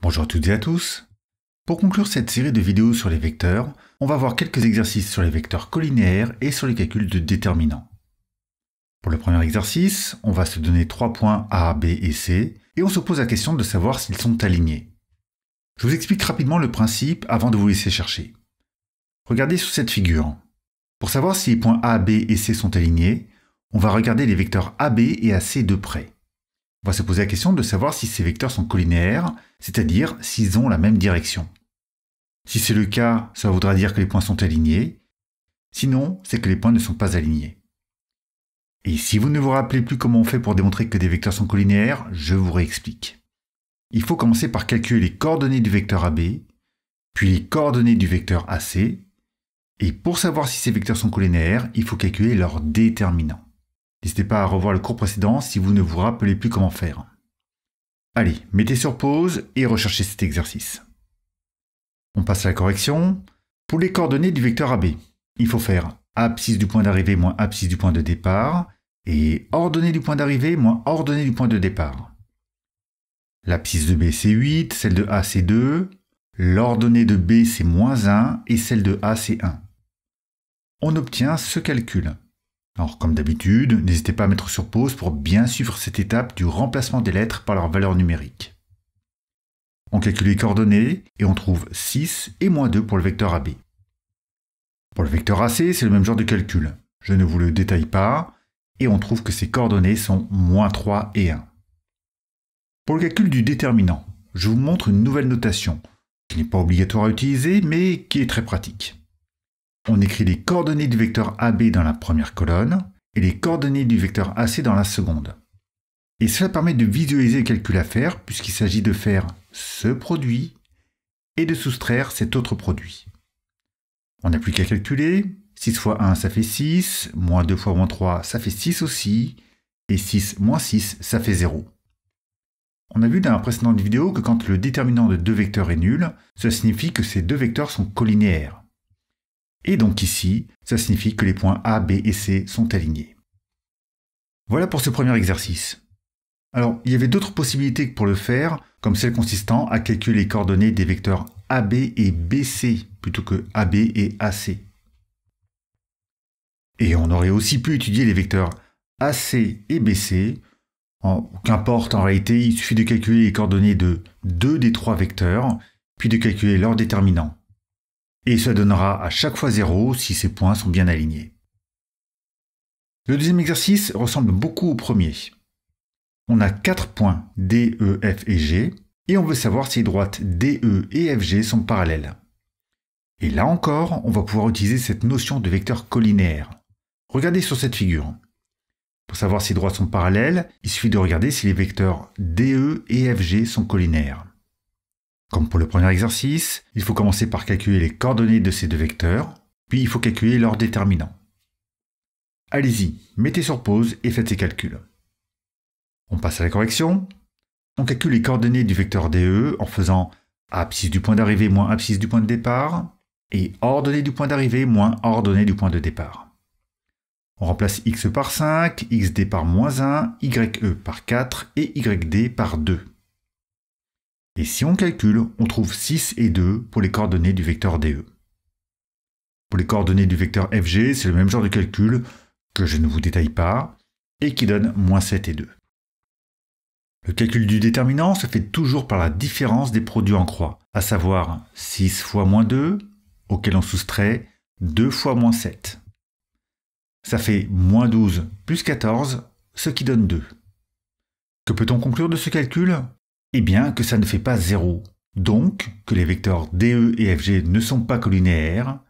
Bonjour à toutes et à tous. Pour conclure cette série de vidéos sur les vecteurs, on va voir quelques exercices sur les vecteurs collinéaires et sur les calculs de déterminants. Pour le premier exercice, on va se donner 3 points A, B et C, et on se pose la question de savoir s'ils sont alignés. Je vous explique rapidement le principe avant de vous laisser chercher. Regardez sur cette figure. Pour savoir si les points A, B et C sont alignés, on va regarder les vecteurs AB et AC de près. On va se poser la question de savoir si ces vecteurs sont collinéaires, c'est-à-dire s'ils ont la même direction. Si c'est le cas, ça voudra dire que les points sont alignés. Sinon, c'est que les points ne sont pas alignés. Et si vous ne vous rappelez plus comment on fait pour démontrer que des vecteurs sont collinéaires, je vous réexplique. Il faut commencer par calculer les coordonnées du vecteur AB, puis les coordonnées du vecteur AC, et pour savoir si ces vecteurs sont collinéaires, il faut calculer leurs déterminants. N'hésitez pas à revoir le cours précédent si vous ne vous rappelez plus comment faire. Allez, mettez sur pause et recherchez cet exercice. On passe à la correction. Pour les coordonnées du vecteur AB, il faut faire abscisse du point d'arrivée moins abscisse du point de départ et ordonnée du point d'arrivée moins ordonnée du point de départ. L'abscisse de B c'est 8, celle de A c'est 2, l'ordonnée de B c'est moins 1 et celle de A c'est 1. On obtient ce calcul. Alors, comme d'habitude, n'hésitez pas à mettre sur pause pour bien suivre cette étape du remplacement des lettres par leur valeur numérique. On calcule les coordonnées et on trouve 6 et moins 2 pour le vecteur AB. Pour le vecteur AC, c'est le même genre de calcul. Je ne vous le détaille pas et on trouve que ces coordonnées sont moins 3 et 1. Pour le calcul du déterminant, je vous montre une nouvelle notation qui n'est pas obligatoire à utiliser mais qui est très pratique. On écrit les coordonnées du vecteur AB dans la première colonne et les coordonnées du vecteur AC dans la seconde. Et cela permet de visualiser le calcul à faire puisqu'il s'agit de faire ce produit et de soustraire cet autre produit. On n'a plus qu'à calculer. 6 fois 1 ça fait 6, moins 2 fois moins 3 ça fait 6 aussi, et 6 moins 6 ça fait 0. On a vu dans la précédente vidéo que quand le déterminant de deux vecteurs est nul, cela signifie que ces deux vecteurs sont collinéaires. Et donc ici, ça signifie que les points A, B et C sont alignés. Voilà pour ce premier exercice. Alors, il y avait d'autres possibilités pour le faire, comme celle consistant à calculer les coordonnées des vecteurs AB et BC, plutôt que AB et AC. Et on aurait aussi pu étudier les vecteurs AC et BC. Qu'importe, en réalité, il suffit de calculer les coordonnées de deux des trois vecteurs, puis de calculer leurs déterminants. Et ça donnera à chaque fois 0 si ces points sont bien alignés. Le deuxième exercice ressemble beaucoup au premier. On a 4 points D, E, F et G, et on veut savoir si les droites D, E et F, G sont parallèles. Et là encore, on va pouvoir utiliser cette notion de vecteur collinéaire. Regardez sur cette figure. Pour savoir si les droites sont parallèles, il suffit de regarder si les vecteurs DE et FG sont collinéaires. Comme pour le premier exercice, il faut commencer par calculer les coordonnées de ces deux vecteurs, puis il faut calculer leurs déterminants. Allez-y, mettez sur pause et faites ces calculs. On passe à la correction. On calcule les coordonnées du vecteur DE en faisant abscisse du point d'arrivée moins abscisse du point de départ et ordonnée du point d'arrivée moins ordonnée du point de départ. On remplace x par 5, xd par moins 1, ye par 4 et yd par 2. Et si on calcule, on trouve 6 et 2 pour les coordonnées du vecteur DE. Pour les coordonnées du vecteur FG, c'est le même genre de calcul que je ne vous détaille pas et qui donne moins 7 et 2. Le calcul du déterminant se fait toujours par la différence des produits en croix, à savoir 6 fois moins 2, auquel on soustrait 2 fois moins 7. Ça fait moins 12 plus 14, ce qui donne 2. Que peut-on conclure de ce calcul ? Eh bien que ça ne fait pas 0, donc que les vecteurs DE et FG ne sont pas collinéaires,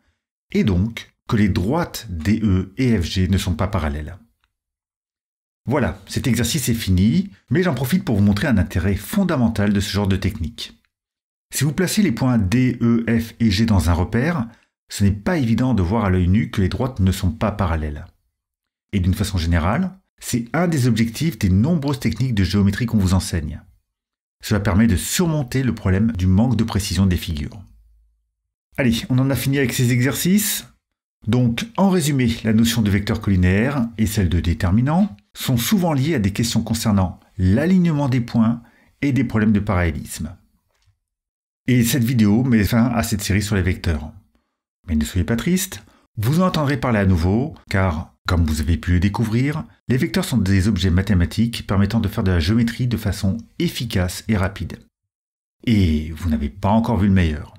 et donc que les droites DE et FG ne sont pas parallèles. Voilà, cet exercice est fini, mais j'en profite pour vous montrer un intérêt fondamental de ce genre de technique. Si vous placez les points D, E, F et G dans un repère, ce n'est pas évident de voir à l'œil nu que les droites ne sont pas parallèles. Et d'une façon générale, c'est un des objectifs des nombreuses techniques de géométrie qu'on vous enseigne. Cela permet de surmonter le problème du manque de précision des figures. Allez, on en a fini avec ces exercices. Donc, en résumé, la notion de vecteur collinaire et celle de déterminant sont souvent liées à des questions concernant l'alignement des points et des problèmes de parallélisme. Et cette vidéo met fin à cette série sur les vecteurs. Mais ne soyez pas triste, vous en entendrez parler à nouveau, car, comme vous avez pu le découvrir, les vecteurs sont des objets mathématiques permettant de faire de la géométrie de façon efficace et rapide. Et vous n'avez pas encore vu le meilleur.